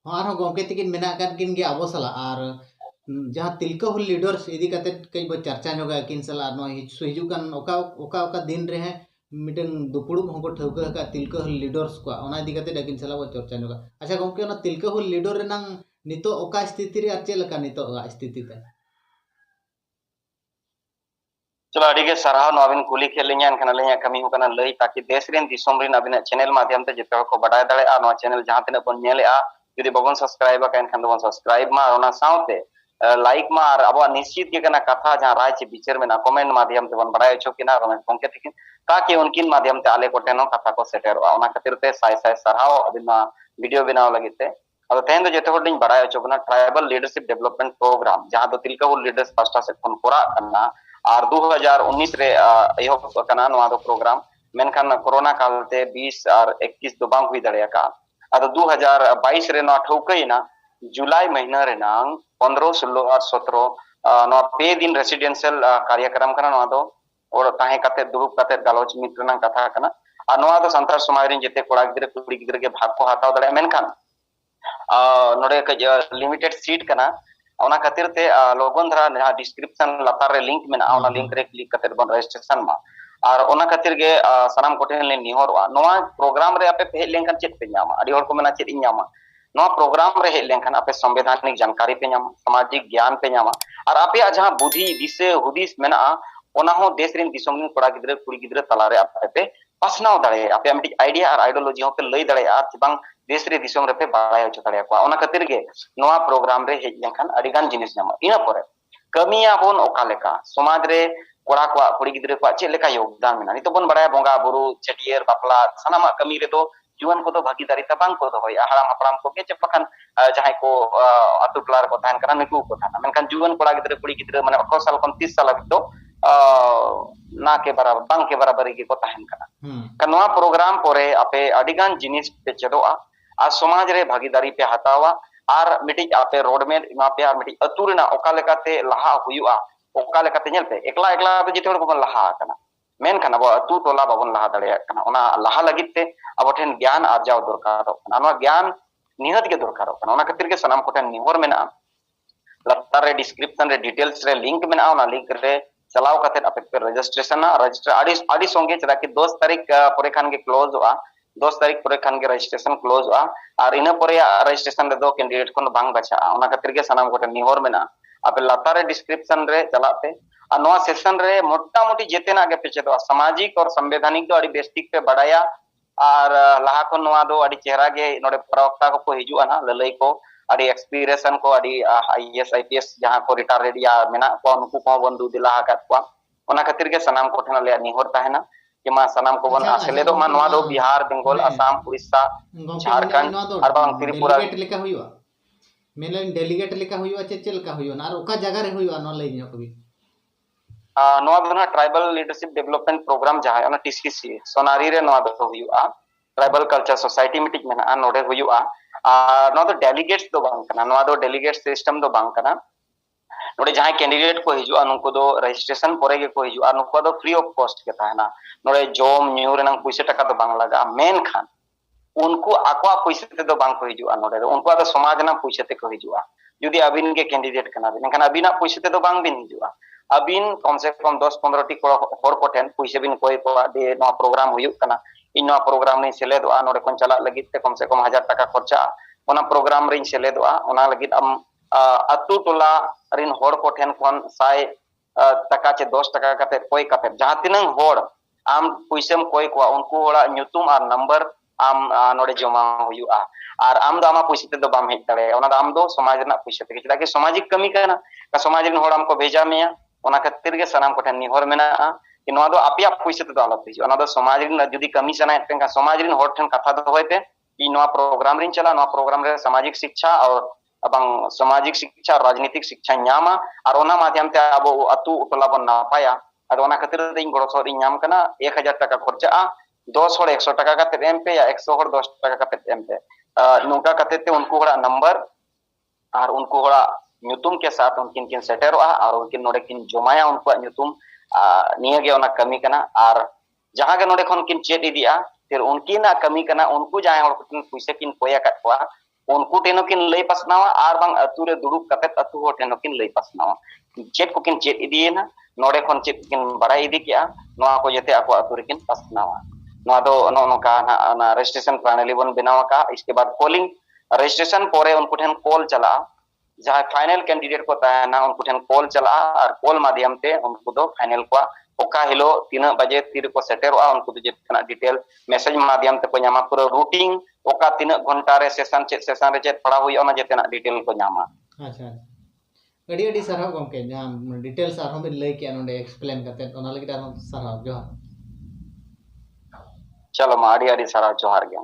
और गोंके तकिन मेना कान किन गे आबो सला और जहाँ तिलका हुल लीडर्स इदी कते कई बो चर्चा नोगा किन सला नो हिजु कान ओका दिन रे है मिटन दुपुड़ुब होको ठौका का तिलका हुल लीडर्स को ओना इदी कते डकिन सला बो चर्चा नोगा अच्छा गोंके ओना तिलका हुल लीडर रेनांग नितो ओका स्थिति रे आचे लका नितो ओका स्थिति ते चलो अड़ी साराव नवीन कुली खेलिया कमी होकना लई ताकि देश रेन दिसोम रेन अबिना चैनल माध्यम ते जते को बडाय दाड़े आ नो चैनल जहां तने बन नेले आ यदि बगन सब्सक्राइब का एनखान दो सब्सक्राइब मा ओना साउते लाइक मा और अब निश्चित के कना कथा जहां राय चे विचार में ना कमेंट माध्यम ते बन बडाय छो किना रमेश गोंके तकिन ताकि उनकिन माध्यम ते आले कोटेनो कथा को सेटेर ओना खातिर ते साय साय साराव अबिना वीडियो बनाव लगिते अब तेन दो जते होडिन बडाय छो कना ट्राइबल लीडरशिप डेवलपमेंट प्रोग्राम जहां दो तिलका हुल लीडर्स पास्टा से खन कोरा कना और 2019 रे एहब कना नवा दो प्रोग्राम मेनखान कोरोना कालते 20 और 21 दो बांग हुई दड़े का अद 2022 रे नवा ठौकैना जुलाई महीना रे नांग 15 16 और 17 नवा पे दिन रेसिडेंशियल कार्यक्रम कना नवा दो और ताहे कते दुरुप कते गालोच मित्रना कथा कना आ नवा दो संतार समाज रे जते कोड़ा गिदरे कुड़ी गिदरे के भाग को हाताव दड़े मेनखान नोडे के लिमिटेड सीट कना ओना खातिर ते लोगन धरा जहां डिस्क्रिप्शन लतार रे लिंक में ओना लिंक रे क्लिक करते बन रजिस्ट्रेशन मा और ओना खातिर गे सनाम कोठेन ले निहोरवा नोआ प्रोग्राम रे आपे हे लेंखन चेत पे न्यामा अडी होर को मेना चेत न्यामा नोआ प्रोग्राम रे हे लेंखन आपे संवैधानिक जानकारी पे न्यामा सामाजिक ज्ञान पे न्यामा और आपे जहां बुद्धि दिसे हुदिस मेना ओना हो देश रिन दिसोम कोड़ा गिदरे कुड़ी गिदरे तला रे आपे पासनाव दाड़े आपे मिटी आइडिया और आइडियोलॉजी हो पे लई दाड़े आ चिबांग देश रे दिसोम रे पे बाड़ाय हो दाड़े को ओना खातिर गे नोआ प्रोग्राम रे हे लेंखन अडिगान जिनिस न्यामा इना परे कमिया बोन ओका लेका समाज रे कोड़ा को कुड़ी गिदरे को चे लेका योगदान मेना नितो बन बड़ाय बोंगा बुरु छटियर बापला सनामा कमी रे तो जुवन को तो भागीदारी तबांग को तो होय हाराम हापराम को के चपखान जहां को अतु टलार को थान करा निकु को थाना मेनखान जुवन कोड़ा गिदरे कुड़ी गिदरे माने 18 साल खन 30 साल तो ना के बराबर बांग के बराबर की को थान कना कनवा प्रोग्राम पोरे आपे अडिगान जिनिस पे चदोआ आ समाज रे भागीदारी पे हतावा और मिटी आपे रोड में इमा पे और मिटी अतु रेना ओका लेकाते लहा हुयुआ ओका लेकाते नेल पे एकला एकला तो जिते को लहा कना मेन खाना अब अतु टोला बाबन लहा दड़े कना ओना लहा लगित ते अब ठेन ज्ञान आर्जाव दरकार कना ज्ञान निहत के दरकार कना ओना खातिर के सनाम कोठेन निहोर मेना लतार रे डिस्क्रिप्शन रे डिटेल्स रे लिंक मेना ओना लिंक रे चलाव कते आपे पे रजिस्ट्रेशन रजिस्टर आडी संगे चला कि 10 तारीख परे खान के क्लोज हुआ 10 तारीख परे खान के रजिस्ट्रेशन क्लोज हुआ और इन परे रजिस्ट्रेशन रे दो कैंडिडेट को बांग बचा ओना खातिर के सनाम कोठेन निहोर मेना आपे लतार रे डिस्क्रिप्शन रे चलाते और नवा सेशन रे मोटा मोटी जेतेना के पीछे तो सामाजिक और संवैधानिक तो अड़ी बेस्टिक पे बढ़ाया और लहा को नवा दो अड़ी चेहरा के नोडे प्रवक्ता को हिजुआ ना ललई को अड़ी एक्सपीरियंसन को अड़ी आईएएस आईपीएस जहां को रिटायर्ड या मेना को उनको को बंदु दिला हकत को ओना खातिर के सनाम को ठना ले निहोर ताहेना कि मा सनाम को बन आसेले दो मा नवा दो बिहार बंगाल असम उड़ीसा झारखंड और बांग त्रिपुरा लेका हुइवा मेलन डेलीगेट लेका हुइवा चेल का हुइवा ना ओका जगह रे हुइवा न लई न्यो कभी नवा दो ट्राइबल लीडरशिप डेवलपमेंट प्रोग्राम जहां ओना टीसीसी सोनारी रे नवा दो हुइवा ट्राइबल कल्चर सोसाइटी मीटिंग में ना नोडे हुइवा नवा दो डेलीगेट्स दो बांग कना नवा दो डेलीगेट सिस्टम दो बांग कना नोडे जहां कैंडिडेट को हिजुआ नुको दो रजिस्ट्रेशन परे के को हिजुआ नुको दो फ्री ऑफ कॉस्ट के ताना नोडे जोम न्यू रे नंग पैसा टका दो बांग लगा मेन खान उनको आकवा पैसा ते दो बांग को हिजुआ नोडे उनको दो समाज ना पैसा ते को हिजुआ यदि अबिन के कैंडिडेट कना बिन अबिना पैसा ते दो बांग बिन हिजुआ अबिन कम से कम 10-15 टी होर कोठेन पैसा बिन कोई को दे नो प्रोग्राम हुयुक कना इन प्रोग्राम नी सेलेदोआ नोडे कोन चला लगित ते कम से कम 1000 टका खर्चा ओना प्रोग्राम रे सेलेदोआ ओना लगित अम अतु टोला रिन होर कोठेन कोन साय टका चे 10 टका कते कोई कते जहां तिनंग होर आम पैसेम कोई को उनको होड़ा न्यूतुम और नंबर आम नोडे जमा हुयुआ और आम दो आमा पैसे ते दो बाम हेज दड़े ओना आम दो समाज ना पैसे ते चला कि सामाजिक कमी करना का समाज रिन होड़ हमको भेजा मेया ओना खातिर के सनाम कोठेन निहोर मेना कि नवा दो आपिया पैसे ते दो आलो हिजु ओना दो समाज रिन जदी कमी सनाय तेन का समाज रिन होड़ ठन कथा दो होयते कि नवा प्रोग्राम रिन चला नवा प्रोग्राम रे सामाजिक शिक्षा और अबंग सामाजिक शिक्षा राजनीतिक शिक्षा न्यामा और ओना माध्यम ते अब अतु टोला बन ना पाया और ओना खातिर ते इन गड़ो सोरी न्याम कना 1000 टका खर्चा 10 होड़ 100 टका कते एम पे या 100 होड़ 10 टका कते एम पे नुका कते ते उनको होड़ा नंबर और उनको होड़ा न्यूतुम के साथ उनकिन किन सेटेरोआ और उनकिन नोडे किन जमाया उनको न्यूतुम निया गे ओना कमी कना और जहां गे नोडे खन किन चेत इदिया फिर उनकी ना कमी कना उनको जहां होड़ किन पैसे किन कोया कटवा उनको टेनो किन लई पासनावा आर बांग अतु रे दुड़ुब कतेत अतु हो टेनो किन लई पासनावा चेत को किन चेत इदियेना नोडे खन चेत किन बड़ाई इदी किया नोआ को जते ako अतु रे किन पासनावा नोआ दो नोका ना रजिस्ट्रेशन प्रणाली बन बनावा का इसके बाद कॉलिंग रजिस्ट्रेशन पोरे उनको ठेन कॉल चला जहां फाइनल कैंडिडेट को तहना उनको ठेन कॉल चला और कॉल माध्यम ते उनको दो फाइनल को ओका हिलो 3 बजे तीर को सेटेरोआ उनको तो जितना डिटेल मैसेज माध्यम ते को न्यामा पूरा रूटिंग ओका 3 घंटा रे सेशन रे चेत पड़ा हुई ओना जितना डिटेल को न्यामा अच्छा अड़ी अड़ी सरहाव गमके जहां डिटेल्स आरो बिन लई के नोडे एक्सप्लेन करते ओना लगी सरहाव जोहार चलो मा अड़ी अड़ी सारा जोहार गया।